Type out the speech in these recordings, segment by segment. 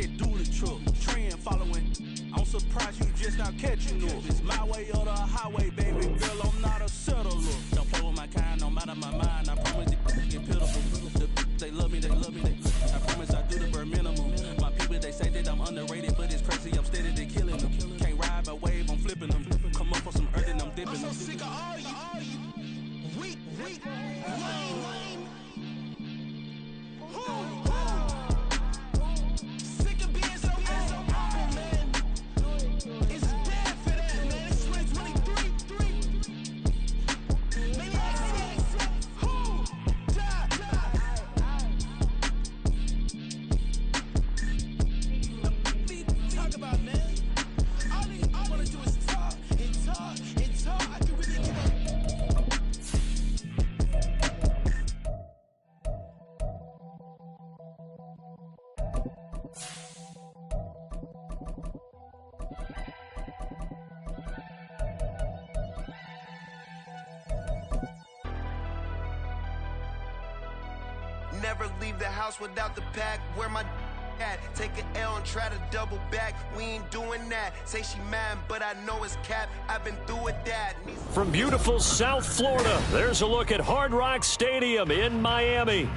that do the truck. Trend following. I'm surprised you just not catching up. It's my way or the highway, baby girl. I'm not a settler. Don't play with my kind, no matter my mind. I promise they get pitiful. They love me, I promise I do the bare minimum. My people, they say that I'm underrated, but it's crazy. I'm steady, they killing them. Can't ride my wave, I'm flipping them. Come up for some earth and I'm dipping them. I'm so sick of all you. Weak, lame. Sick of being so humble, man. It's dead for that, man. It's 2023. Maniacs, who die? Talk about, man. All I wanna do is talk and talk and talk. I can really give a Never leave the house without the pack. Where my at? Take an L and try to double back. We ain't doing that. Say she mad, but I know it's cap. I've been through with that. From beautiful South Florida, there's a look at Hard Rock Stadium in Miami.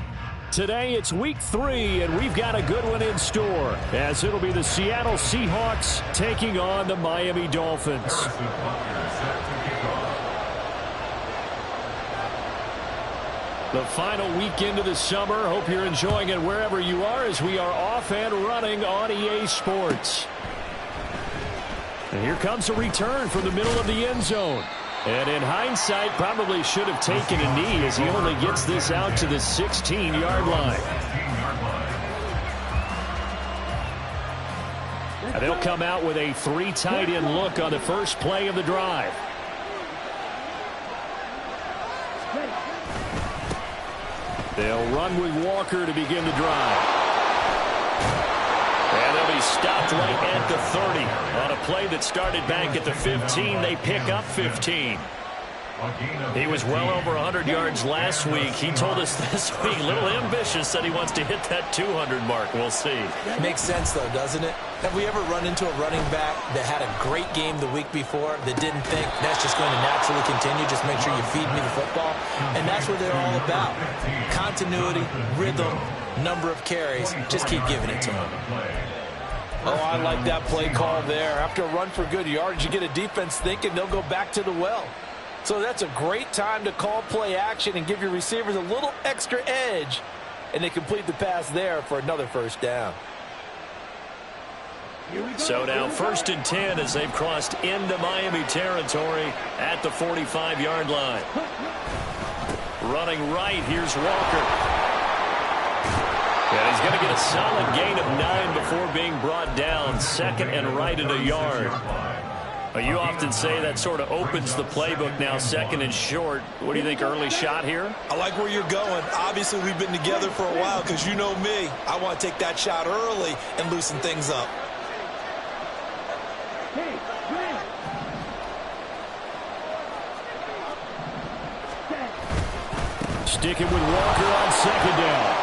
Today it's week 3, and we've got a good one in store, as it'll be the Seattle Seahawks taking on the Miami Dolphins. The final weekend of the summer. Hope you're enjoying it wherever you are, as we are off and running on EA Sports. And here comes a return from the middle of the end zone. And in hindsight, probably should have taken a knee, as he only gets this out to the 16-yard line. And they'll come out with a 3 tight end look on the first play of the drive. They'll run with Walker to begin the drive. And they'll be stopped right at the 30. On a play that started back at the 15, they pick up 15. He was well over 100 yards last week. He told us this week, a little ambitious, said he wants to hit that 200 mark. We'll see. Makes sense, though, doesn't it? Have we ever run into a running back that had a great game the week before that didn't think that's just going to naturally continue, just make sure you feed me the football? And that's what they're all about. Continuity, rhythm, number of carries. Just keep giving it to them. Oh, I like that play call there. After a run for good yards, you get a defense thinking they'll go back to the well. So that's a great time to call play action and give your receivers a little extra edge. And they complete the pass there for another first down. So now 1st and 10 as they've crossed into Miami territory at the 45-yard line. Running right, here's Walker. And he's going to get a solid gain of 9 before being brought down. 2nd and right at a yard. You often say that sort of opens the playbook now, 2nd and short. What do you think, early shot here? I like where you're going. Obviously, we've been together for a while because you know me. I want to take that shot early and loosen things up. Sticking with Walker on 2nd down.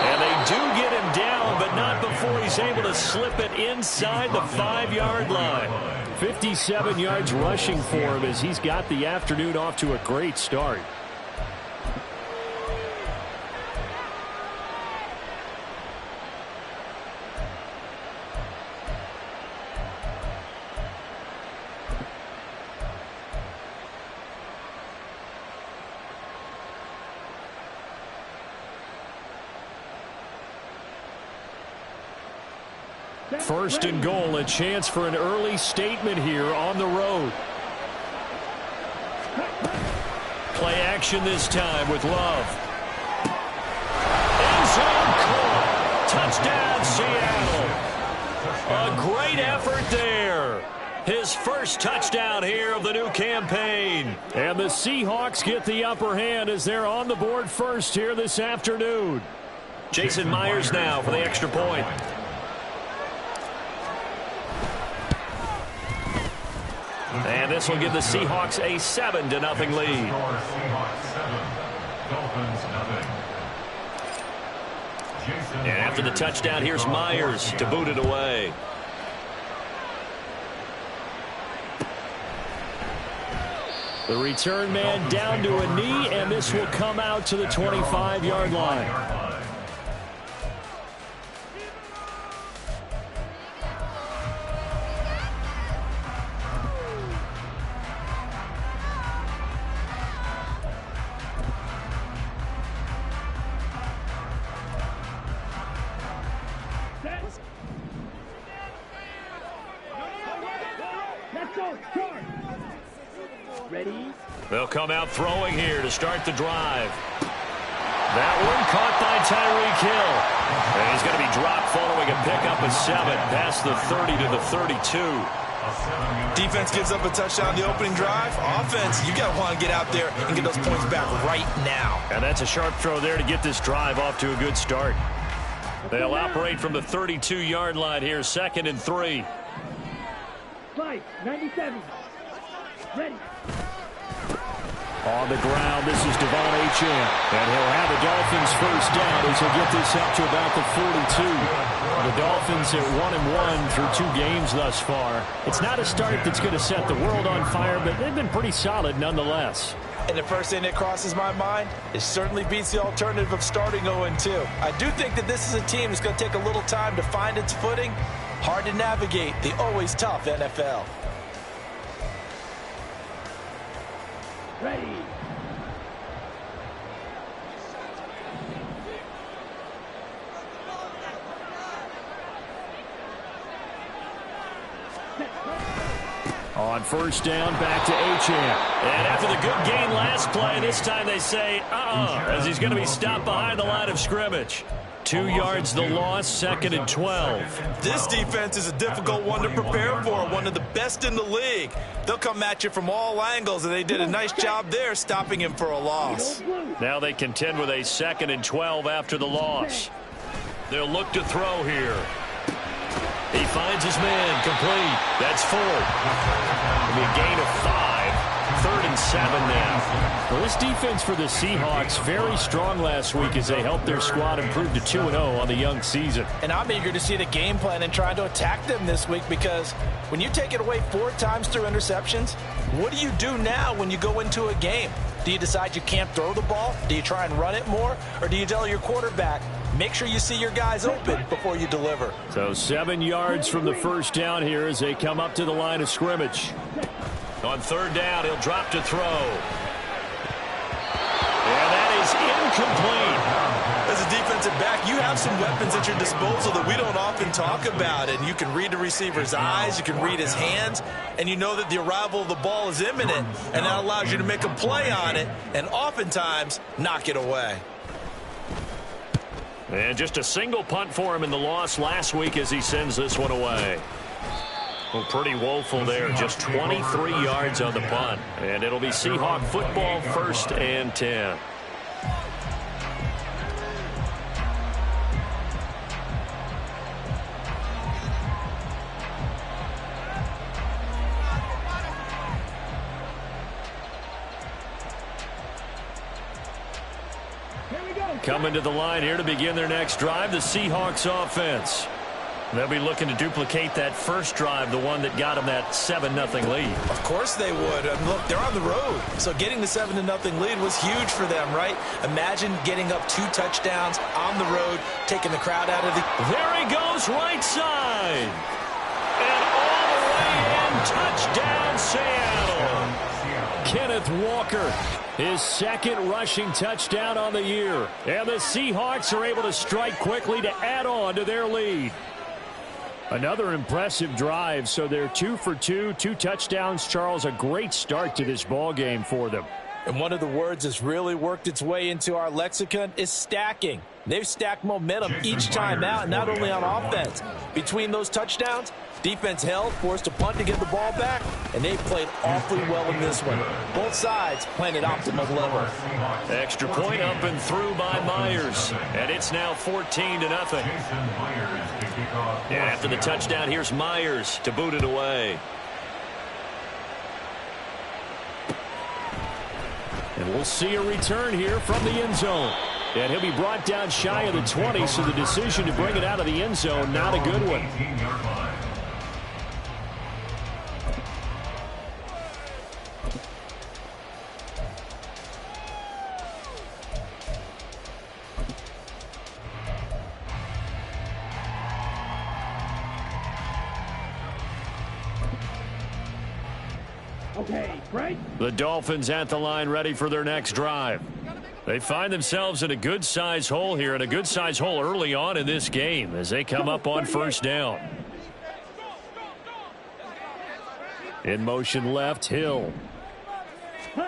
And they do get him down, but not before he's able to slip it inside the 5-yard line. 57 yards rushing for him as he's got the afternoon off to a great start. First and goal, a chance for an early statement here on the road. Play action this time with Love. End zone caught. Touchdown, Seattle. A great effort there. His first touchdown here of the new campaign. And the Seahawks get the upper hand as they're on the board first here this afternoon. Jason Myers now for the extra point. And this will give the Seahawks a 7-0 lead. And after the touchdown, here's Myers to boot it away. The return man down to a knee, and this will come out to the 25-yard line. They'll come out throwing here to start the drive. That one caught by Tyreek Hill. And he's going to be dropped following a pickup of 7 past the 30 to the 32. Defense gives up a touchdown the opening drive. Offense, you got to want to get out there and get those points back right now. And that's a sharp throw there to get this drive off to a good start. They'll operate from the 32-yard line here, 2nd and 3. 97. Ready. On the ground, this is Devon Achane. And he'll have the Dolphins first down as he'll get this up to about the 42. The Dolphins at 1-1 through 2 games thus far. It's not a start that's going to set the world on fire, but they've been pretty solid nonetheless. And the first thing that crosses my mind, it certainly beats the alternative of starting 0-2. I do think that this is a team that's going to take a little time to find its footing. Hard to navigate the always tough NFL. Ready. On first down, back to Achane. And after the good gain last play, this time they say, as he's going to be stopped behind the line of scrimmage. 2 yards the loss, 2nd and 12. This defense is a difficult one to prepare for, one of the best in the league. They'll come at you from all angles, and they did a nice job there stopping him for a loss. Now they contend with a 2nd and 12 after the loss. They'll look to throw here. He finds his man, complete. That's 4. It'll be a gain of 5. 3rd and 7 now. Well, this defense for the Seahawks, very strong last week as they helped their squad improve to 2-0 on the young season. And I'm eager to see the game plan and trying to attack them this week, because when you take it away 4 times through interceptions, what do you do now when you go into a game? Do you decide you can't throw the ball? Do you try and run it more? Or do you tell your quarterback, make sure you see your guys open before you deliver? So 7 yards from the first down here as they come up to the line of scrimmage. On 3rd down, he'll drop to throw. And that is incomplete. As a defensive back, you have some weapons at your disposal that we don't often talk about. And you can read the receiver's eyes, you can read his hands, and you know that the arrival of the ball is imminent. And that allows you to make a play on it and oftentimes knock it away. And just a single punt for him in the loss last week as he sends this one away. Well, pretty woeful there. Just 23 yards on the punt. And it'll be Seahawk football, 1st and 10. Coming to the line here to begin their next drive, the Seahawks offense. They'll be looking to duplicate that first drive, the one that got them that 7-0 lead. Of course they would. Look, they're on the road, so getting the 7-0 lead was huge for them, right? Imagine getting up 2 touchdowns on the road, taking the crowd out of the... There he goes, right side. And all the way in, touchdown, Seattle. Kenneth Walker, his 2nd rushing touchdown on the year. And the Seahawks are able to strike quickly to add on to their lead. Another impressive drive, so they're 2 for 2, 2 touchdowns. Charles, a great start to this ball game for them. And one of the words that's really worked its way into our lexicon is stacking. They've stacked momentum each time out, not only on offense. Between those touchdowns, defense held, forced a punt to get the ball back, and they played awfully well in this one. Both sides playing at optimal level. Extra point up and through by Myers, and it's now 14-0. And after the touchdown, here's Myers to boot it away. And we'll see a return here from the end zone. And he'll be brought down shy of the 20, so the decision to bring it out of the end zone, not a good one. Okay, break. The Dolphins at the line, ready for their next drive. They find themselves in a good-sized hole here, and a good-sized hole early on in this game as they come up on first down. In motion left, Hill. Oh,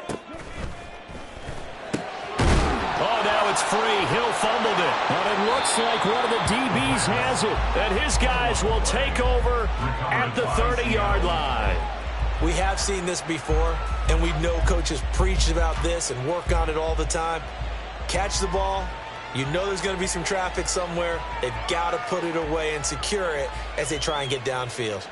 now it's free. Hill fumbled it. But it looks like one of the DBs has it. And his guys will take over at the 30-yard line. We have seen this before, and we know coaches preach about this and work on it all the time. Catch the ball. You know there's going to be some traffic somewhere. They've got to put it away and secure it as they try and get downfield.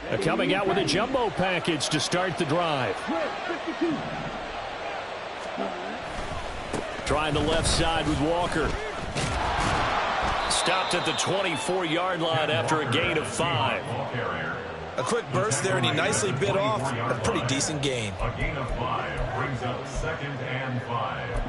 They're coming out with a jumbo package to start the drive. Trying the left side with Walker. Stopped at the 24-yard line after a gain of 5. A quick burst there, and he nicely bit off a pretty decent gain. A gain of 5 brings up 2nd and 5.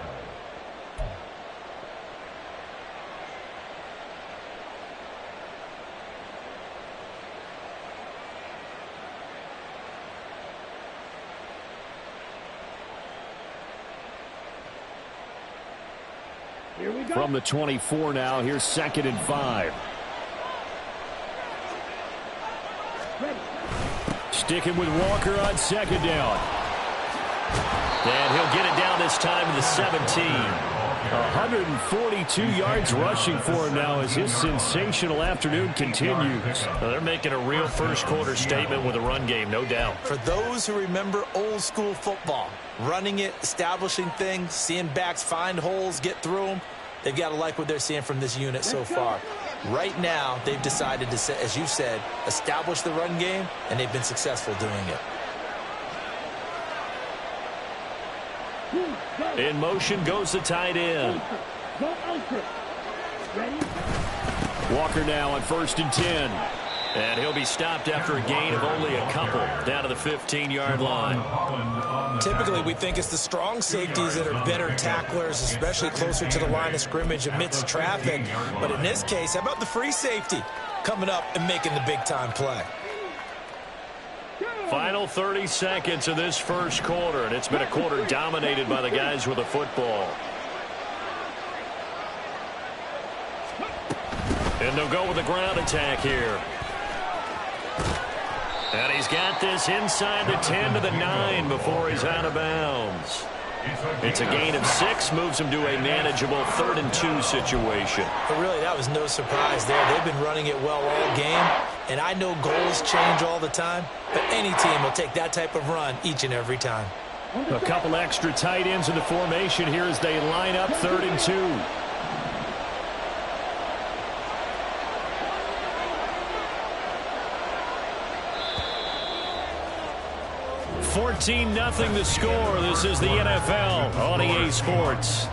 Here we go. From the 24 now, here's 2nd and 5. Ready. Sticking with Walker on 2nd down. And he'll get it down this time to the 17. 142 yards rushing for him now as his sensational afternoon continues. Well, they're making a real first-quarter statement with a run game, no doubt. For those who remember old-school football, running it, establishing things, seeing backs find holes, get through them, they've got to like what they're seeing from this unit so far. Right now, they've decided to, as you said, establish the run game, and they've been successful doing it. In motion goes the tight end. Go ultra. Ready. Walker now on 1st and 10. And he'll be stopped after a gain of only a couple down to the 15-yard line. Typically, we think it's the strong safeties that are better tacklers, especially closer to the line of scrimmage amidst traffic. But in this case, how about the free safety coming up and making the big-time play? Final 30 seconds of this first quarter, and it's been a quarter dominated by the guys with the football. And they'll go with the ground attack here. And he's got this inside the 10 to the 9 before he's out of bounds. It's a gain of 6, moves him to a manageable 3rd and 2 situation. But really, that was no surprise there. They've been running it well all game, and I know goals change all the time, but any team will take that type of run each and every time. A couple extra tight ends in the formation here as they line up 3rd and 2. 14-0 the score. This is the NFL on EA Sports.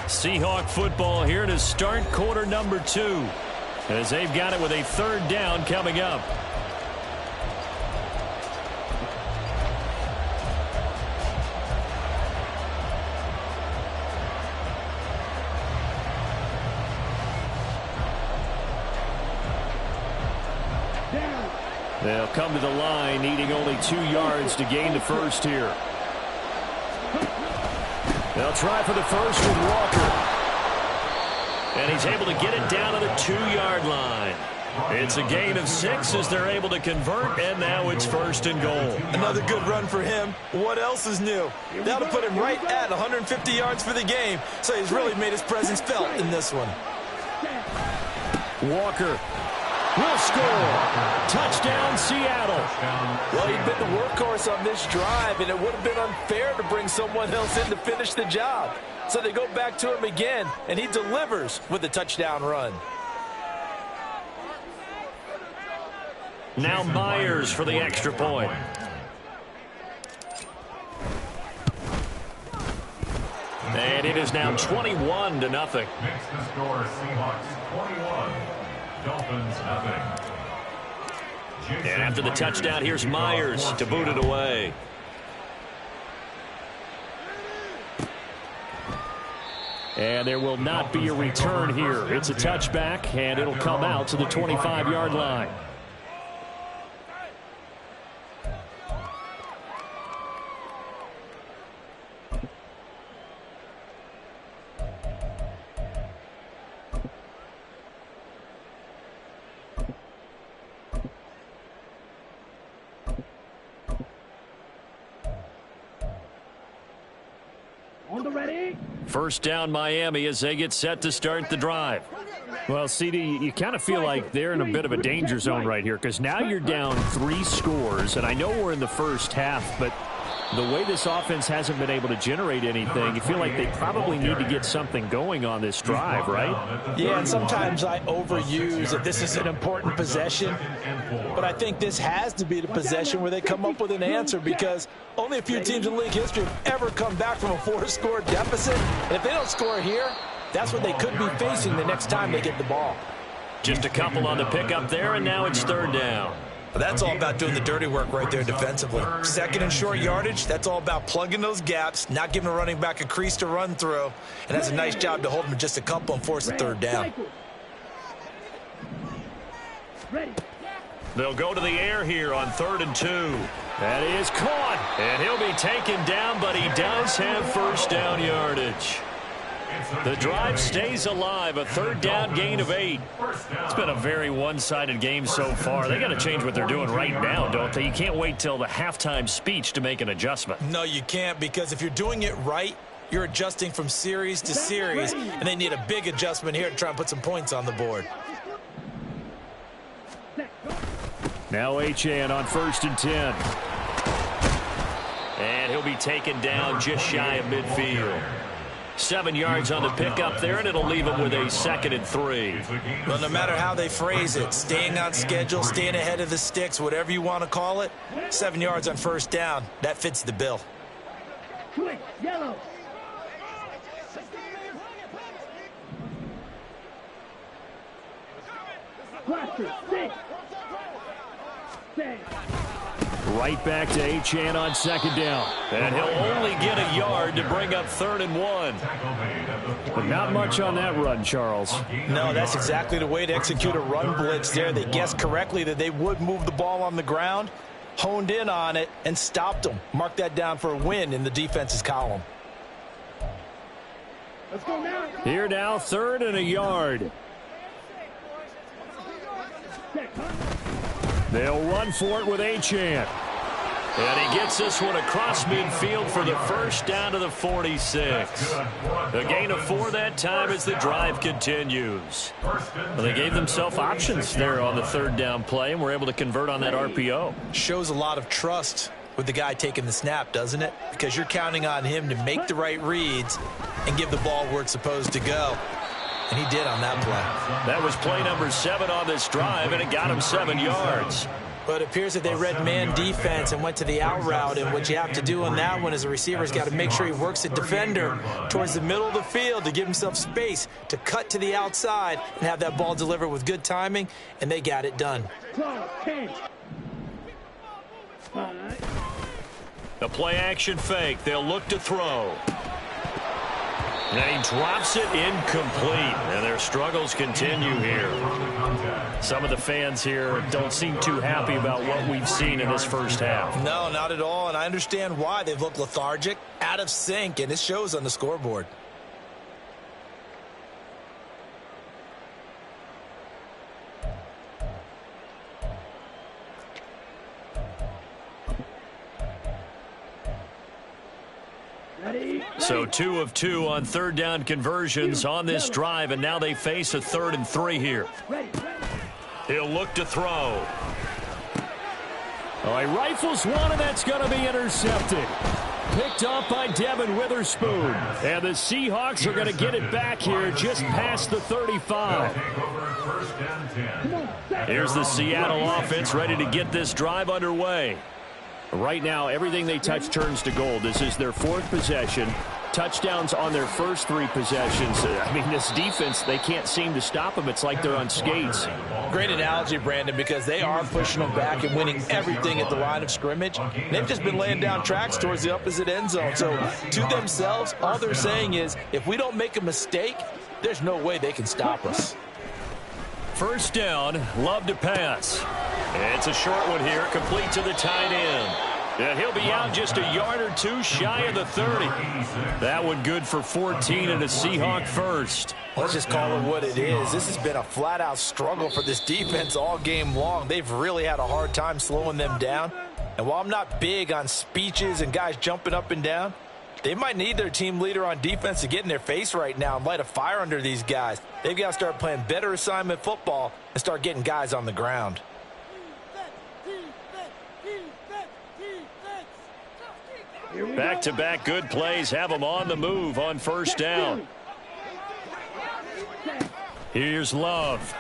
Seahawk football here to start quarter number 2 as they've got it with a 3rd down coming up. They'll come to the line, needing only 2 yards to gain the first here. They'll try for the first with Walker. And he's able to get it down to the 2-yard line. It's a gain of 6 as they're able to convert, and now it's 1st and goal. Another good run for him. What else is new? That'll put him right at 150 yards for the game, so he's really made his presence felt in this one. Walker will score. Touchdown, Seattle. Well, he'd been the workhorse on this drive, and it would have been unfair to bring someone else in to finish the job. So they go back to him again, and he delivers with a touchdown run. Now Myers for the extra point. And it is now 21-0. Makes the score Seahawks 21, Dolphins nothing. And after the touchdown, here's Myers to boot it away. And there will not be a return here. It's a touchback, and it'll come out to the 25-yard line. First down, Miami, as they get set to start the drive. Well, CD, you kind of feel like they're in a bit of a danger zone right here because now you're down 3 scores, and I know we're in the first half, but the way this offense hasn't been able to generate anything, you feel like they probably need to get something going on this drive, right? Yeah, and sometimes I overuse that this is an important possession, but I think this has to be the possession where they come up with an answer because only a few teams in league history have ever come back from a 4-score deficit, and if they don't score here, that's what they could be facing the next time they get the ball. Just a couple on the pickup there, and now it's third down. That's all about doing the dirty work right there defensively. Second and short yardage, that's all about plugging those gaps, not giving a running back a crease to run through. And that's a nice job to hold him just a couple and force a third down. They'll go to the air here on 3rd and 2. That is caught, and he'll be taken down, but he does have first down yardage. The drive stays alive, a third down gain of 8. It's been a very one-sided game so far. They got to change what they're doing right now, don't they? You can't wait till the halftime speech to make an adjustment. No, you can't, because if you're doing it right, you're adjusting from series to series, and they need a big adjustment here to try and put some points on the board. Now Achane on 1st and 10. And he'll be taken down just shy of midfield. 7 yards on the pickup there, and it'll leave him with a 2nd and 3. Well, no matter how they phrase it, staying on schedule, staying ahead of the sticks, whatever you want to call it, 7 yards on first down, that fits the bill. Quick, yellow. Cluster, six. Right back to Achane on 2nd down. And he'll only get a yard to bring up 3rd and 1. But not much on that run, Charles. No, that's exactly the way to execute a run blitz there. They guessed correctly that they would move the ball on the ground, honed in on it, and stopped them. Mark that down for a win in the defense's column. Let's go now. Here now, 3rd and a yard. They'll run for it with Achane. And he gets this one across midfield for the first down to the 46. A gain of 4 that time as the drive continues. Well, they gave themselves options there on the 3rd down play and were able to convert on that RPO. Shows a lot of trust with the guy taking the snap, doesn't it? Because you're counting on him to make the right reads and give the ball where it's supposed to go. And he did on that play. That was play number 7 on this drive, and it got him 7 yards. But it appears that they read man defense and went to the out route, and what you have to do on that one is the receiver's got to make sure he works the defender towards the middle of the field to give himself space to cut to the outside and have that ball delivered with good timing, and they got it done. The play action fake. They'll look to throw. And he drops it incomplete, and their struggles continue here. Some of the fans here don't seem too happy about what we've seen in this first half. No, not at all, and I understand why. They've looked lethargic, out of sync, and it shows on the scoreboard. So 2 of 2 on 3rd down conversions on this drive, and now they face a 3rd and 3 here. He'll look to throw. Oh, he rifles one, and that's going to be intercepted. Picked off by Devin Witherspoon. And the Seahawks are going to get it back here just past the 35. Here's the Seattle offense ready to get this drive underway. Right now, everything they touch turns to gold. This is their 4th possession. Touchdowns on their first 3 possessions. I mean, this defense, they can't seem to stop them. It's like they're on skates. Great analogy, Brandon, because they are pushing them back and winning everything at the line of scrimmage. They've just been laying down tracks towards the opposite end zone. So to themselves, all they're saying is, if we don't make a mistake, there's no way they can stop us. First down, Love to pass. It's a short one here, complete to the tight end. And he'll be out just a yard or 2 shy of the 30. That one good for 14 and a Seahawk first. Let's just call it what it is. This has been a flat-out struggle for this defense all game long. They've really had a hard time slowing them down. And while I'm not big on speeches and guys jumping up and down, they might need their team leader on defense to get in their face right now and light a fire under these guys. They've got to start playing better assignment football and start getting guys on the ground. Back-to-back good plays have them on the move on first down. Here's Love.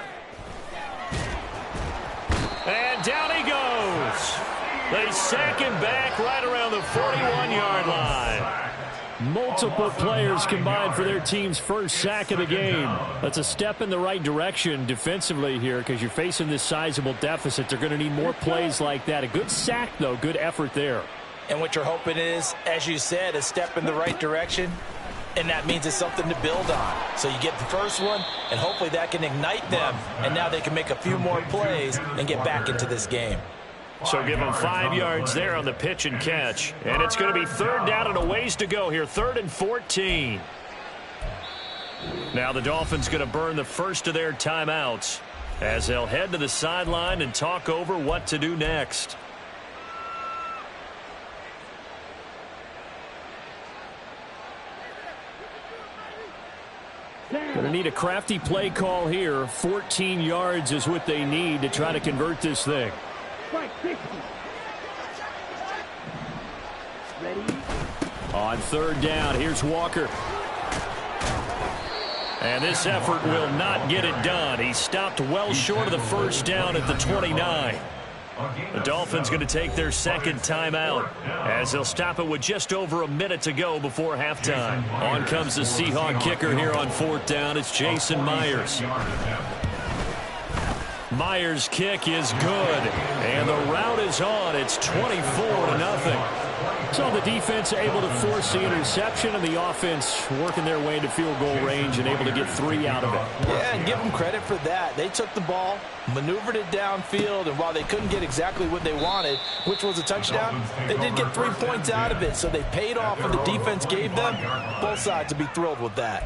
And down he goes. They sack him back right around the 41-yard line. Multiple players combined for their team's first sack of the game. That's a step in the right direction defensively here because you're facing this sizable deficit. They're going to need more plays like that. A good sack, though. Good effort there. And what you're hoping is, as you said, a step in the right direction. And that means it's something to build on. So you get the first one, and hopefully that can ignite them. And now they can make a few more plays and get back into this game. So give them 5 yards there on the pitch and catch. And it's going to be 3rd down and a ways to go here. 3rd and 14. Now the Dolphins going to burn the first of their timeouts as they'll head to the sideline and talk over what to do next. Going to need a crafty play call here. 14 yards is what they need to try to convert this thing. On 3rd down, here's Walker. And this effort will not get it done. He stopped well short of the first down at the 29. The Dolphins going to take their 2nd timeout as they'll stop it with just over a minute to go before halftime. On comes the Seahawk kicker here on 4th down. It's Jason Myers. Myers' kick is good, and the route is on. It's 24-0. So the defense able to force the interception, and the offense working their way into field goal range and able to get 3 out of it. Yeah, and give them credit for that. They took the ball, maneuvered it downfield, and while they couldn't get exactly what they wanted, which was a touchdown, they did get 3 points out of it. So they paid off what the defense gave them. Both sides will be thrilled with that.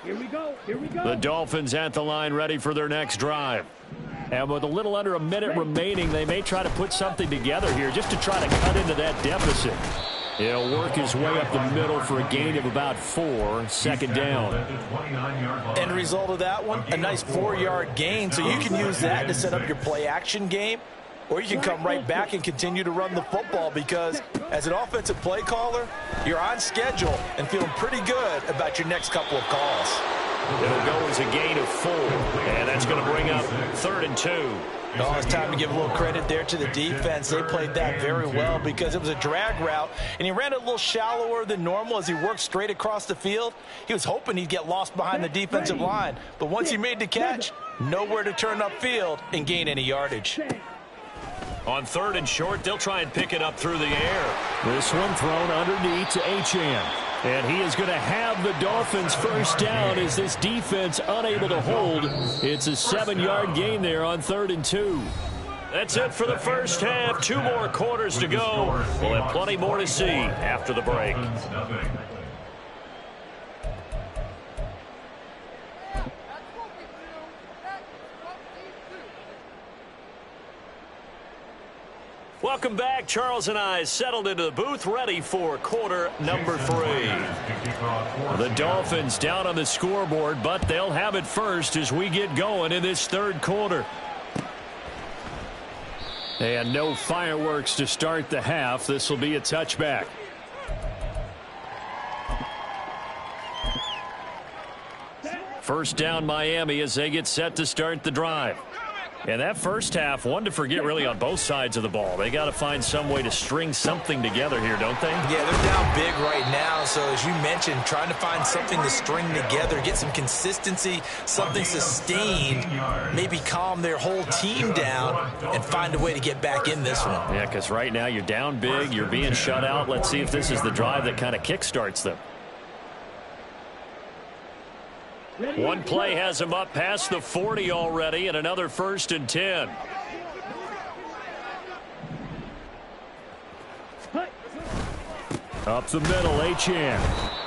Here we go. Here we go. The Dolphins at the line ready for their next drive. And with a little under a minute remaining, they may try to put something together here just to try to cut into that deficit. He'll work his way up the middle for a gain of about 4. 2nd down. End result of that one, a nice 4-yard gain. So you can use that to set up your play-action game. Or you can come right back and continue to run the football because as an offensive play caller, you're on schedule and feeling pretty good about your next couple of calls. It'll go as a gain of 4, and that's going to bring up 3rd and 2. Oh, it's time to give a little credit there to the defense. They played that very well because it was a drag route, and he ran it a little shallower than normal as he worked straight across the field. He was hoping he'd get lost behind the defensive line, but once he made the catch, nowhere to turn upfield and gain any yardage. On 3rd and short, they'll try and pick it up through the air. This one thrown underneath to Achane. And he is going to have the Dolphins first down as this defense unable to hold. It's a 7-yard gain there on 3rd and 2. That's it for the first half. 2 more quarters to go. We'll have plenty more to see after the break. Welcome back. Charles and I settled into the booth, ready for quarter number 3. The Dolphins down on the scoreboard, but they'll have it first as we get going in this 3rd quarter. And no fireworks to start the half. This will be a touchback. First down Miami as they get set to start the drive. And that first half, one to forget really on both sides of the ball. They got to find some way to string something together here, don't they? Yeah, they're down big right now. So as you mentioned, trying to find something to string together, get some consistency, something sustained, maybe calm their whole team down and find a way to get back in this one. Yeah, because right now you're down big, you're being shut out. Let's see if this is the drive that kind of kickstarts them. One play has him up past the 40 already, and another 1st and 10. Up the middle, Achane.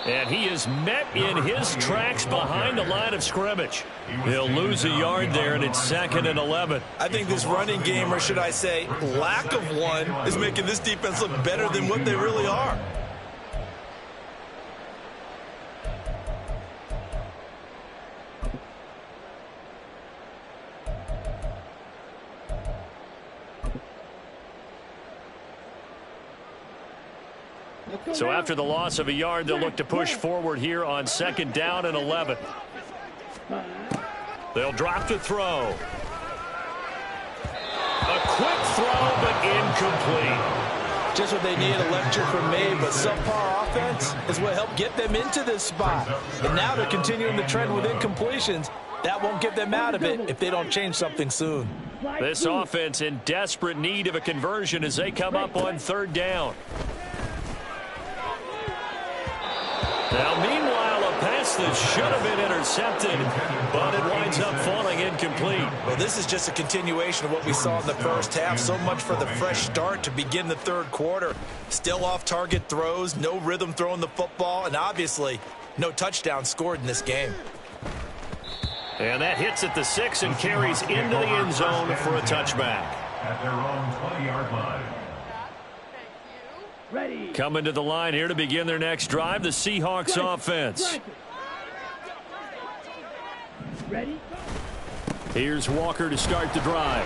And he is met in his tracks behind the line of scrimmage. He'll lose a yard there, and it's 2nd and 11. I think this running game, or should I say lack of one, is making this defense look better than what they really are. So after the loss of a yard, they'll look to push forward here on 2nd down and 11. They'll drop to throw. A quick throw, but incomplete. Just what they need, a lecture from me, but subpar offense is what helped get them into this spot. And now they're continuing the trend with incompletions. That won't get them out of it if they don't change something soon. This offense in desperate need of a conversion as they come up on 3rd down. Now, meanwhile, a pass that should have been intercepted, but it winds up falling incomplete. Well, this is just a continuation of what we saw in the first half. So much for the fresh start to begin the 3rd quarter. Still off-target throws, no rhythm throwing the football, and obviously no touchdown scored in this game. And that hits at the 6 and carries into the end zone for a touchback. At their own 20-yard line. Ready. Coming to the line here to begin their next drive, the Seahawks offense. Ready. Here's Walker to start the drive.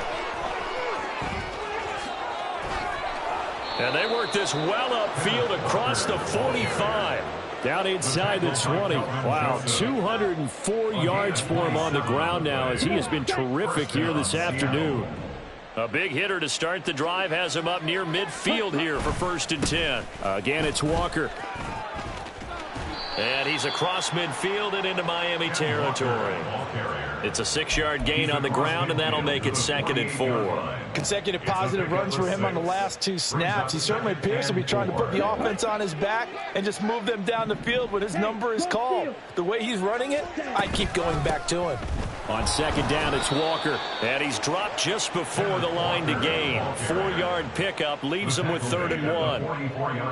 And they work this well upfield across the 45. Down inside the 20. Wow, 204 yards for him on the ground now as he has been terrific here this afternoon. A big hitter to start the drive has him up near midfield here for 1st and 10. Again, it's Walker. And he's across midfield and into Miami territory. It's a 6-yard gain on the ground, and that'll make it 2nd and 4. Consecutive positive runs for him on the last 2 snaps. He certainly appears to be trying to put the offense on his back and just move them down the field when his number is called. The way he's running it, I keep going back to him. On 2nd down, it's Walker. And he's dropped just before the line to gain. 4-yard pickup leaves him with 3rd and 1.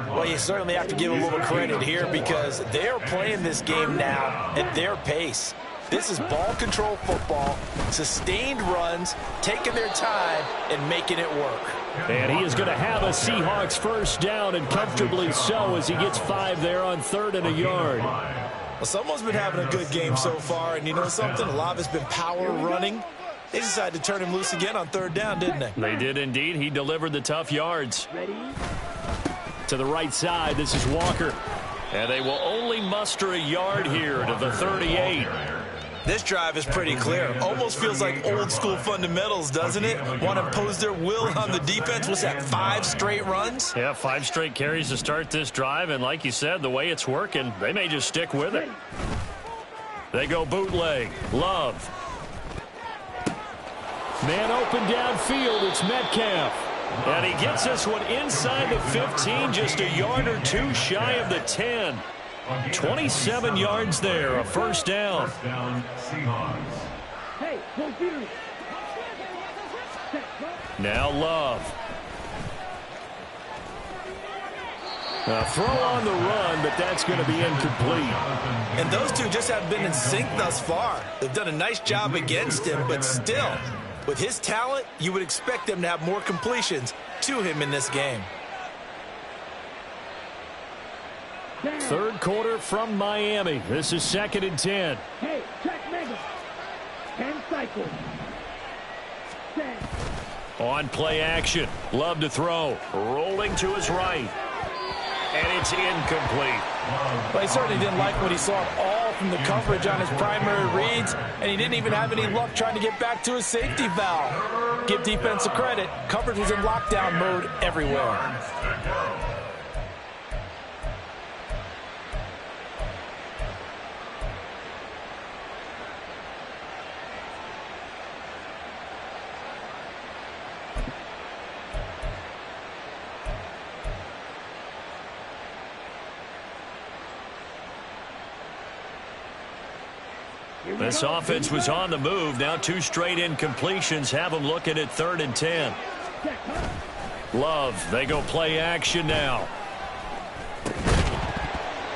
Well, you certainly have to give a little credit here because they're playing this game now at their pace. This is ball control football, sustained runs, taking their time, and making it work. And he is going to have a Seahawks 1st down, and comfortably so as he gets 5 there on 3rd and a yard. Well, someone's been having a good game so far, and you know something? A lot of it's been power running. They decided to turn him loose again on 3rd down, didn't they? They did indeed. He delivered the tough yards. Ready. To the right side, this is Walker. And they will only muster a yard here to the 38. This drive is pretty clear. Almost feels like old school fundamentals, doesn't it? Want to impose their will on the defense. What's that, 5 straight runs? Yeah, 5 straight carries to start this drive. And like you said, the way it's working, they may just stick with it. They go bootleg. Love. Man open downfield. It's Metcalf. And he gets this one inside the 15, just a yard or 2 shy of the 10. 27 yards there, a 1st down. Hey, go Now Love. A throw on the run, but that's going to be incomplete. And those two just haven't been in sync thus far. They've done a nice job against him, but still, with his talent, you would expect them to have more completions to him in this game. 3rd quarter from Miami. This is 2nd and 10. Hey, track mega. 10 cycles. 10. On play action. Love to throw. Rolling to his right. And it's incomplete. Well, he certainly didn't like what he saw at all from the coverage on his primary reads, and he didn't even have any luck trying to get back to his safety valve. Give defense a credit. Coverage was in lockdown mode everywhere. This offense was on the move. Now 2 straight incompletions have them looking at 3rd and 10. Love, they go play action now.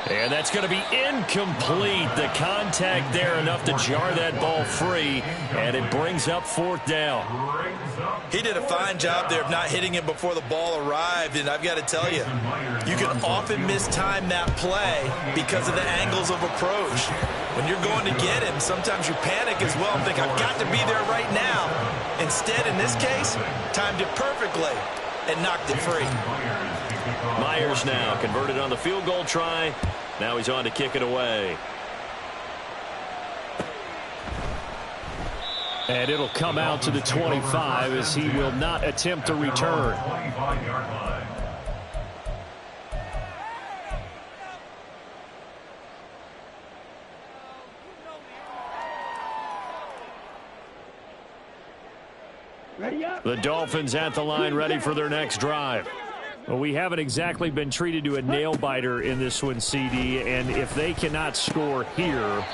And that's going to be incomplete. The contact there enough to jar that ball free, and it brings up 4th down. He did a fine job there of not hitting it before the ball arrived, and I've got to tell you, you can often mistime that play because of the angles of approach. When you're going to get him, sometimes you panic as well and think, I've got to be there right now. Instead, in this case, timed it perfectly and knocked it free. Myers now converted on the field goal try. Now he's on to kick it away. And it'll come out to the 25 as he will not attempt to return. The Dolphins at the line ready for their next drive. Well, we haven't exactly been treated to a nail-biter in this one, CD, and if they cannot score here,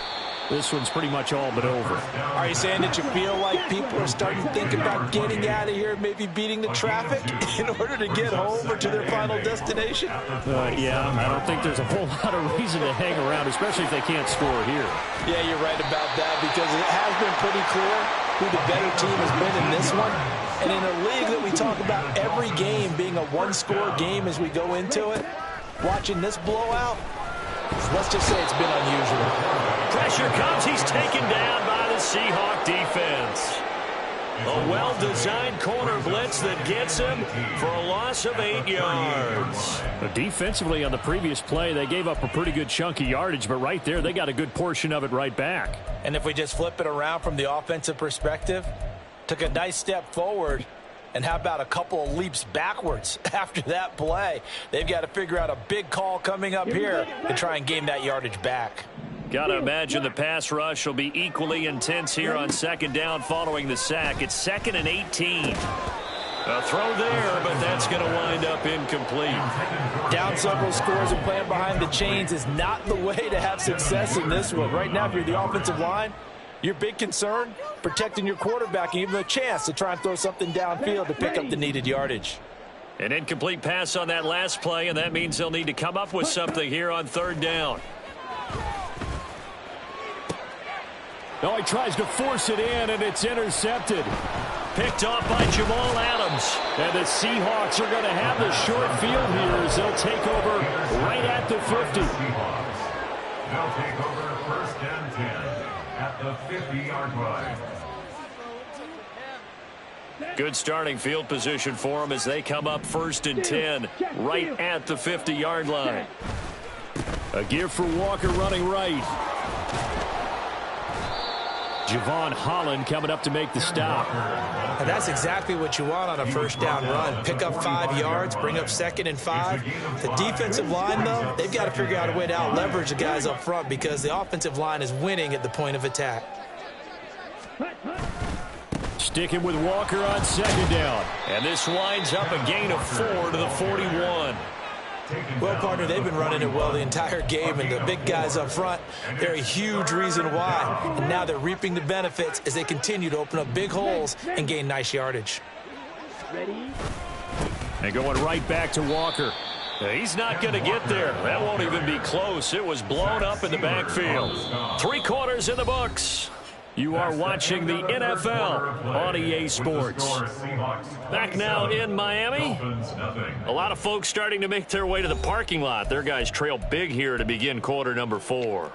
this one's pretty much all but over. Are you saying that you feel like people are starting to think about getting out of here, maybe beating the traffic in order to get home or to their final destination? Yeah, I don't think there's a whole lot of reason to hang around, especially if they can't score here. Yeah, you're right about that, because it has been pretty clear who the better team has been in this one. And in a league that we talk about every game being a one-score game as we go into it, watching this blowout, let's just say it's been unusual. Pressure comes. He's taken down by the Seahawk defense. A well-designed corner blitz that gets him for a loss of 8 yards. Defensively on the previous play, they gave up a pretty good chunk of yardage, but right there, they got a good portion of it right back. And if we just flip it around from the offensive perspective, took a nice step forward, and how about a couple of leaps backwards after that play? They've got to figure out a big call coming up here to try and gain that yardage back. Got to imagine the pass rush will be equally intense here on 2nd down following the sack. It's 2nd and 18. A throw there, but that's going to wind up incomplete. Down several scores and playing behind the chains is not the way to have success in this one. Right now, if you're the offensive line, your big concern, protecting your quarterback and giving him a chance to try and throw something downfield to pick up the needed yardage. An incomplete pass on that last play, and that means they'll need to come up with something here on 3rd down. No, he tries to force it in, and it's intercepted. Picked off by Jamal Adams. And the Seahawks are going to have the short field here as they'll take over right at the 50. They'll take over 1st and 10 at the 50-yard line. Good starting field position for them as they come up 1st and 10 right at the 50-yard line. A give for Walker running right. Javon Holland coming up to make the stop. And that's exactly what you want on a 1st down run. Pick up 5 yards, bring up 2nd and 5. The defensive line, though, they've got to figure out a way to out-leverage the guys up front because the offensive line is winning at the point of attack. Sticking with Walker on 2nd down. And this winds up a gain of 4 to the 41. Well, partner, they've been running it well the entire game, and the big guys up front, they're a huge reason why. And now they're reaping the benefits as they continue to open up big holes and gain nice yardage. And going right back to Walker. He's not going to get there. That won't even be close. It was blown up in the backfield. 3 quarters in the books. You are watching the NFL on EA Sports. Back now in Miami. A lot of folks starting to make their way to the parking lot. Their guys trail big here to begin quarter number 4.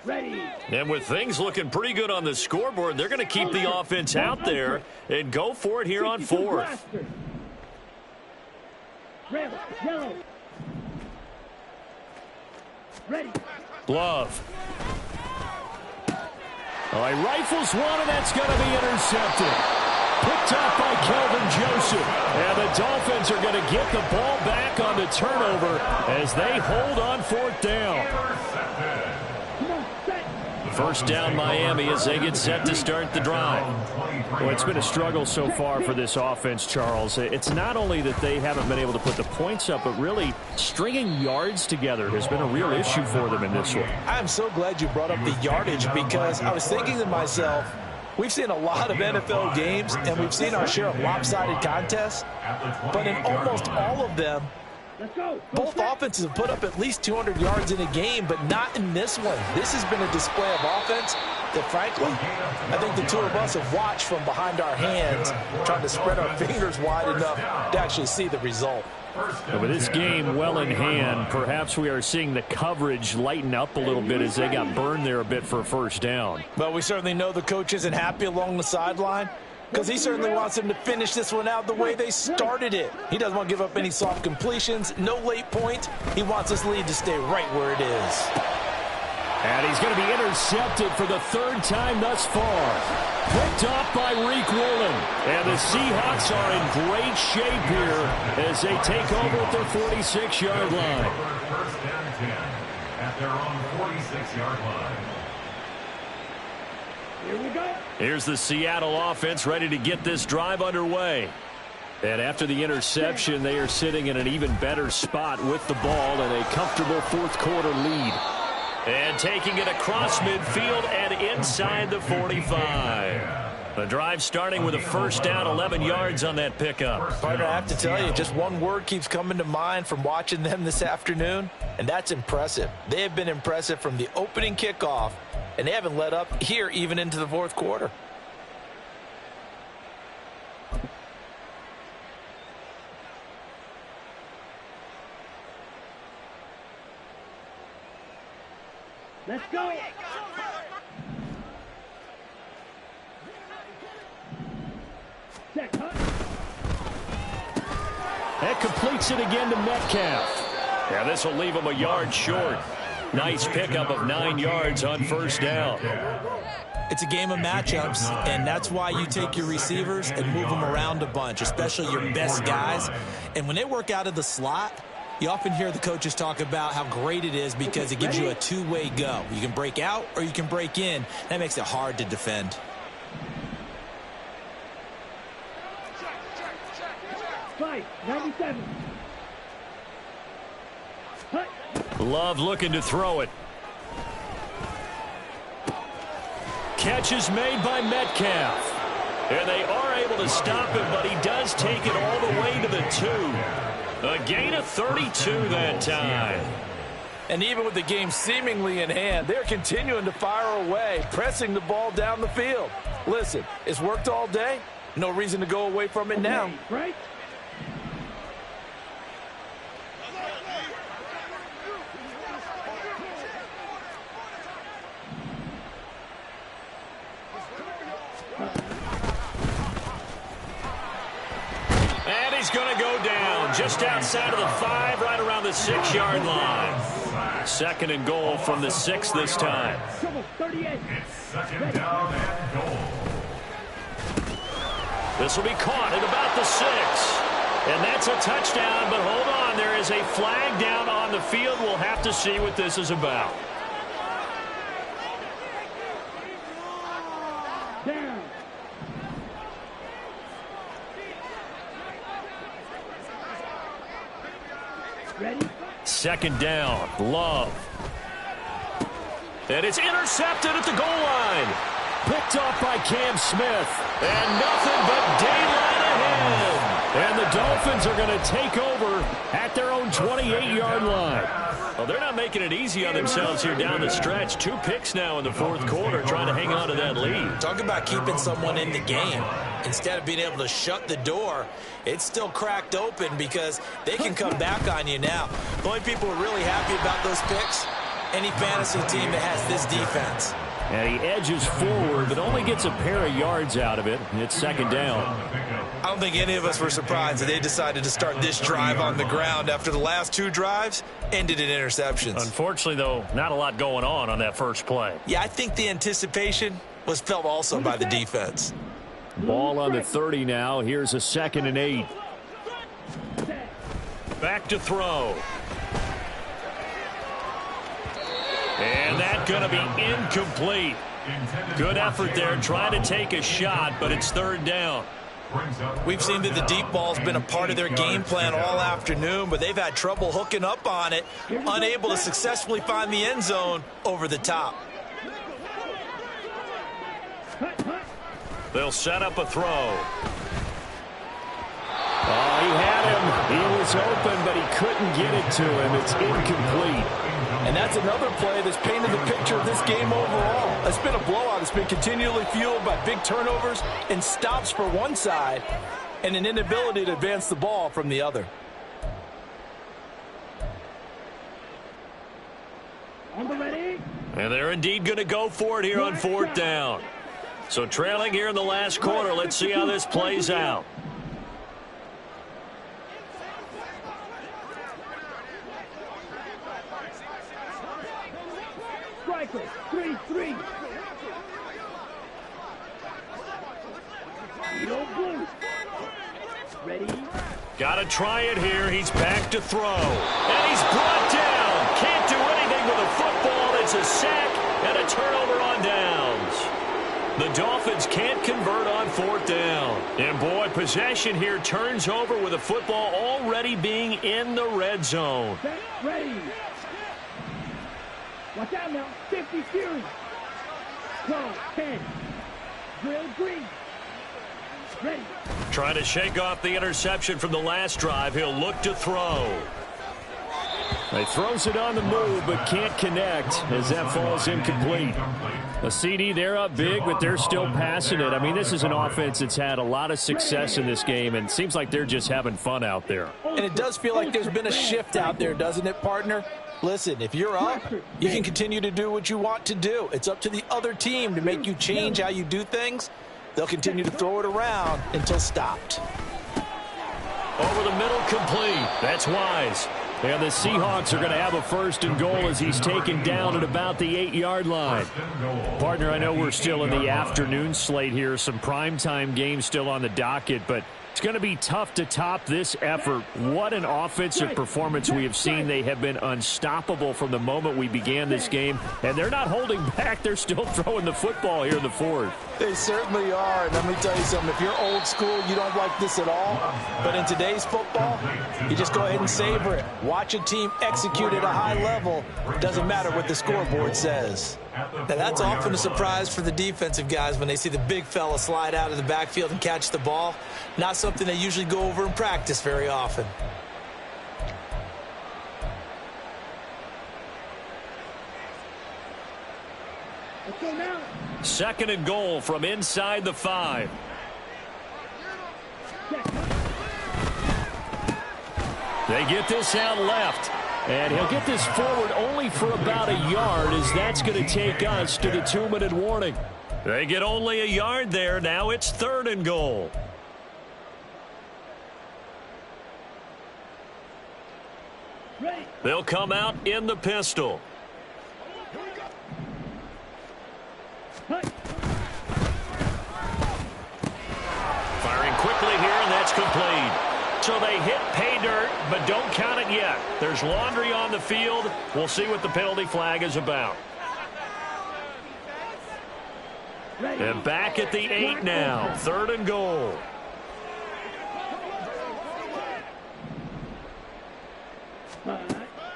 Ready. And with things looking pretty good on the scoreboard, they're going to keep the offense out there and go for it here on fourth. Red, yellow. Ready. Love. Oh, he rifles one, and that's going to be intercepted. Picked up by Kelvin Joseph. And the Dolphins are going to get the ball back on the turnover as they hold on fourth down. First down Miami as they get set to start the drive. Well, it's been a struggle so far for this offense, Charles. It's not only that they haven't been able to put the points up, but really stringing yards together has been a real issue for them in this one. I'm so glad you brought up the yardage because I was thinking to myself, we've seen a lot of NFL games and we've seen our share of lopsided contests, but in almost all of them, both offenses have put up at least 200 yards in a game, but not in this one. This has been a display of offense that, frankly, I think the two of us have watched from behind our hands, trying to spread our fingers wide enough to actually see the result. With this game well in hand, perhaps we are seeing the coverage lighten up a little bit as they got burned there a bit for a first down. But we certainly know the coach isn't happy along the sideline, because he certainly wants them to finish this one out the way they started it. He doesn't want to give up any soft completions, no late points. He wants this lead to stay right where it is. And he's going to be intercepted for the third time thus far. Picked off by Reek Woolen. And the Seahawks are in great shape here as they take over at their 46-yard line. First and 10 at their own 46-yard line. Here we go. Here's the Seattle offense ready to get this drive underway. And after the interception, they are sitting in an even better spot with the ball and a comfortable fourth quarter lead. And taking it across midfield and inside the 45. The drive starting with a first down, 11 yards on that pickup. Partner, I have to tell you, just one word keeps coming to mind from watching them this afternoon, and that's impressive. They have been impressive from the opening kickoff, and they haven't let up here even into the fourth quarter. Let's go. That completes it again to Metcalf. Yeah, this will leave him a yard short. Nice pickup of 9 yards on first down. It's a game of matchups, and that's why you take your receivers and move them around a bunch, especially your best guys. And when they work out of the slot, you often hear the coaches talk about how great it is because it gives you a two-way go. You can break out or you can break in. That makes it hard to defend. Fight, 97. Love looking to throw it. Catch is made by Metcalf. And they are able to stop him, but he does take it all the way to the 2. A gain of 32 that time. And even with the game seemingly in hand, they're continuing to fire away, pressing the ball down the field. Listen, it's worked all day. No reason to go away from it now. Right? And he's going to go down just outside of the 5, right around the 6-yard line. Second and goal from the 6 this time. It's second down and goal. This will be caught at about the 6. And that's a touchdown, but hold on. There is a flag down on the field. We'll have to see what this is about. Down. Ready? Second down, Love. And it's intercepted at the goal line. Picked off by Cam Smith. And nothing but daylight ahead. And the Dolphins are going to take over at their own 28-yard line. Well, they're not making it easy on themselves here down the stretch. 2 picks now in the fourth quarter trying to hang on to that lead. Talk about keeping someone in the game. Instead of being able to shut the door, it's still cracked open because they can come back on you now. The only people who are really happy about those picks any fantasy team that has this defense. And he edges forward, but only gets a pair of yards out of it. It's second down. I don't think any of us were surprised that they decided to start this drive on the ground after the last 2 drives ended in interceptions. Unfortunately, though, not a lot going on that first play. Yeah, I think the anticipation was felt also by the defense. Ball on the 30 now. Here's a 2nd and 8. Back to throw. And that's going to be incomplete. Good effort there trying to take a shot, but it's 3rd down. We've seen that the deep ball's been a part of their game plan all afternoon, but they've had trouble hooking up on it, unable to successfully find the end zone over the top. They'll set up a throw. Oh, he had him. He was open, but he couldn't get it to him. It's incomplete. And that's another play that's painted the picture of this game overall. It's been a blowout. It's been continually fueled by big turnovers and stops for one side and an inability to advance the ball from the other. On the ready. And they're indeed going to go for it here on 4th down. So trailing here in the last quarter. Let's see how this plays out. Striker, 3-3. No blue. Ready? Got to try it here. He's back to throw. And he's brought down. Can't do anything with a football. It's a sack and a turnover on downs. The Dolphins can't convert on 4th down. And, boy, possession here turns over with a football already being in the red zone. Set, ready. Watch out now. 50 Fury. 12, 10. Drill green. Ready. Trying to shake off the interception from the last drive. He'll look to throw. He throws it on the move, but can't connect as that falls incomplete. A CD, they're up big, but they're still passing it. I mean, this is an offense that's had a lot of success in this game, and it seems like they're just having fun out there. And it does feel like there's been a shift out there, doesn't it, partner? Listen, if you're up, you can continue to do what you want to do. It's up to the other team to make you change how you do things. They'll continue to throw it around until stopped. Over the middle, complete. That's Wise. And the Seahawks are going to have a 1st and goal as he's taken down at about the 8-yard line. Partner, I know we're still in the afternoon slate here. Some primetime games still on the docket, but it's going to be tough to top this effort. What an offensive performance we have seen. They have been unstoppable from the moment we began this game, and they're not holding back. They're still throwing the football here in the 4th. They certainly are. And let me tell you something. If you're old school, you don't like this at all. But in today's football, you just go ahead and savor it. Watch a team execute at a high level. Doesn't matter what the scoreboard says. Now, that's often a surprise for the defensive guys when they see the big fella slide out of the backfield and catch the ball. Not something they usually go over in practice very often. Let's go now. 2nd and goal from inside the 5. They get this out left. And he'll get this forward only for about a yard, as that's going to take us to the 2-minute warning. They get only a yard there. Now it's 3rd and goal. Ready. They'll come out in the pistol. Firing quickly here, and that's complete. So they hit pay dirt, but don't count it yet. There's laundry on the field. We'll see what the penalty flag is about. And back at the 8 now. 3rd and goal.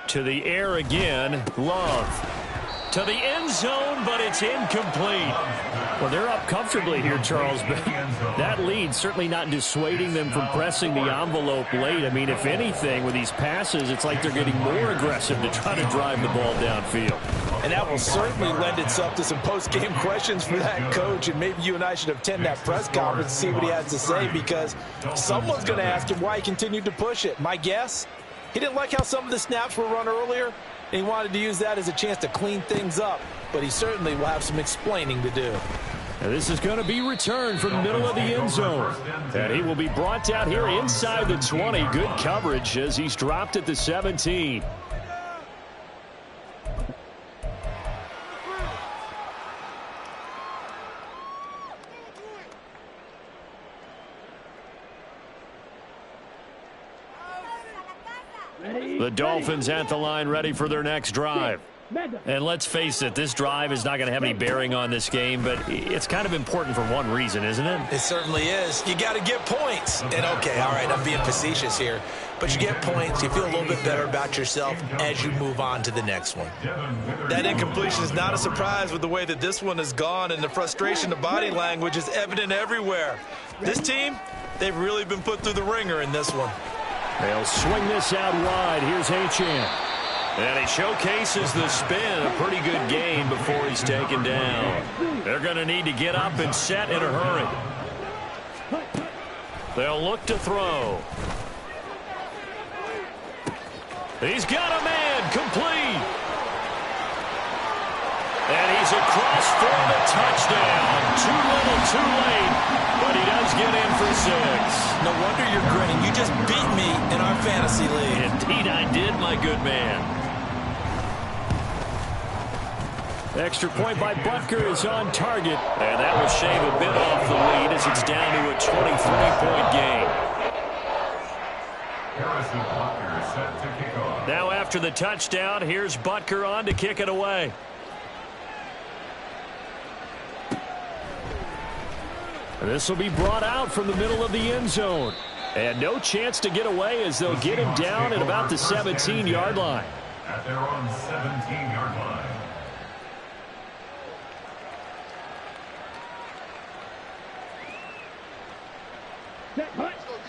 To the air again. Love. To the end zone, but it's incomplete. Well, they're up comfortably here, Charles, but that lead certainly not dissuading them from pressing the envelope late. I mean, if anything, with these passes, it's like they're getting more aggressive to try to drive the ball downfield. And that will certainly lend itself to some post-game questions for that coach, and maybe you and I should attend that press conference to see what he has to say, because someone's going to ask him why he continued to push it. My guess, he didn't like how some of the snaps were run earlier, And he wanted to use that as a chance to clean things up. But he certainly will have some explaining to do. And this is going to be returned from the middle of the end zone. And he will be brought down here inside the 20. Good coverage as he's dropped at the 17. The Dolphins at the line ready for their next drive. And let's face it, this drive is not going to have any bearing on this game, but it's kind of important for one reason, isn't it? It certainly is. You got to get points. And okay, all right, I'm being facetious here, but you get points, you feel a little bit better about yourself as you move on to the next one. That incompletion is not a surprise with the way that this one has gone, and the frustration, the body language is evident everywhere. This team, they've really been put through the ringer in this one. They'll swing this out wide. Here's Achane. And he showcases the spin. A pretty good gain before he's taken down. They're going to need to get up and set in a hurry. They'll look to throw. He's got a man. Complete. And he's across for the touchdown. Too little, too late. But he does get in for 6. No wonder you're grinning. You just beat me in our fantasy league. Indeed I did, my good man. Extra point by Butker is on target. And that will shave a bit off the lead as it's down to a 23-point game. Harrison Butker set to kick off. Now after the touchdown, here's Butker on to kick it away. This will be brought out from the middle of the end zone. And no chance to get away as they'll get him down at about the 17-yard line. At their own 17-yard line.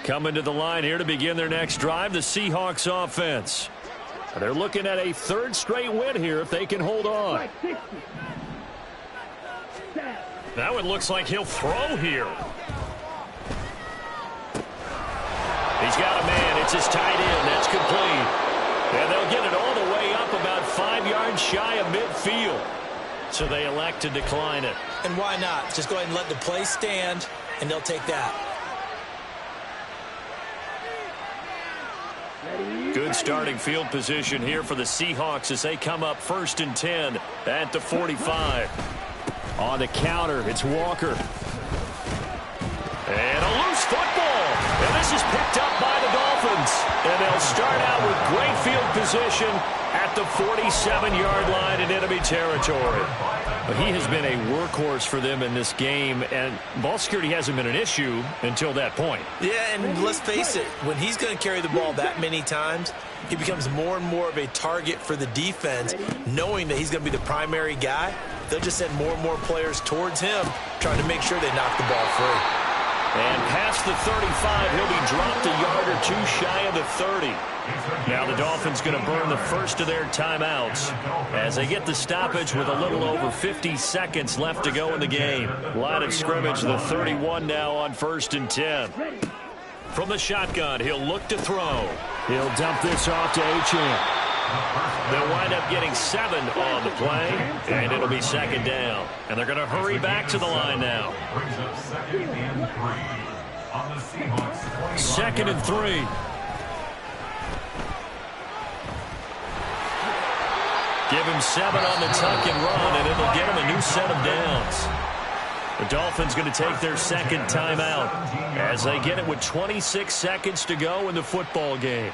Coming to the line here to begin their next drive, the Seahawks offense. They're looking at a 3rd straight win here if they can hold on. That one looks like he'll throw here. He's got a man. It's his tight end. That's complete. And they'll get it all the way up about 5 yards shy of midfield. So they elect to decline it. And why not? Just go ahead and let the play stand, and they'll take that. Good starting field position here for the Seahawks as they come up 1st and 10 at the 45. On the counter, it's Walker. And a loose football. And this is picked up by the Dolphins. And they'll start out with great field position at the 47-yard line in enemy territory. But he has been a workhorse for them in this game, and ball security hasn't been an issue until that point. Yeah, and let's face it, when he's going to carry the ball that many times, he becomes more and more of a target for the defense, knowing that he's going to be the primary guy. They'll just send more and more players towards him, trying to make sure they knock the ball free. And past the 35, he'll be dropped a yard or 2 shy of the 30. Now the Dolphins going to burn the first of their timeouts as they get the stoppage with a little over 50 seconds left to go in the game. Line of scrimmage, the 31 now on 1st and 10. From the shotgun, he'll look to throw. He'll dump this off to Achane. They'll wind up getting 7 on the play, and it'll be 2nd down. And they're going to hurry back to the line now. 2nd and 3. Give him 7 on the tuck and run, and it'll get him a new set of downs. The Dolphins going to take their 2nd timeout as they get it with 26 seconds to go in the football game.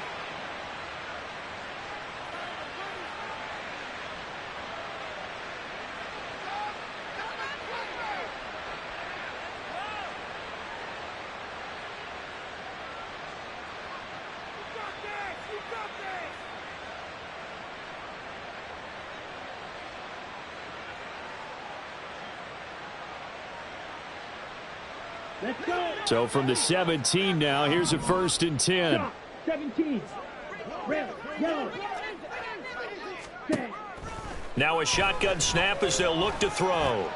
So from the 17 now, here's a 1st and 10. 17. Now a shotgun snap as they'll look to throw.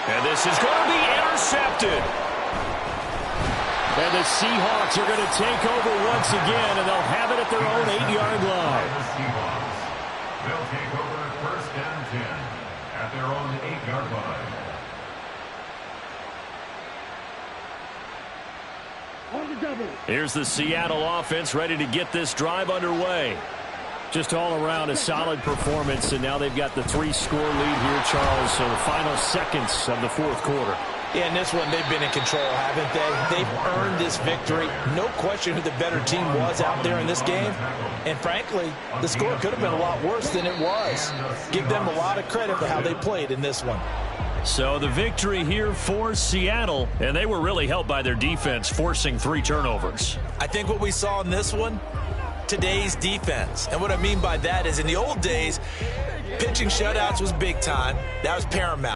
And this is going to be intercepted. And the Seahawks are going to take over once again, and they'll have it at their own 8-yard line. They'll take over first and 10 at their own 8-yard line. On the double. Here's the Seattle offense ready to get this drive underway. Just all around a solid performance, and now they've got the 3-score lead here, Charles. So the final seconds of the fourth quarter. Yeah, in this one, they've been in control, haven't they? They've earned this victory. No question who the better team was out there in this game. And frankly, the score could have been a lot worse than it was. Give them a lot of credit for how they played in this one. So the victory here for Seattle, and they were really helped by their defense, forcing 3 turnovers. I think what we saw in this one, today's defense. And what I mean by that is in the old days, pitching shutouts was big time. That was paramount.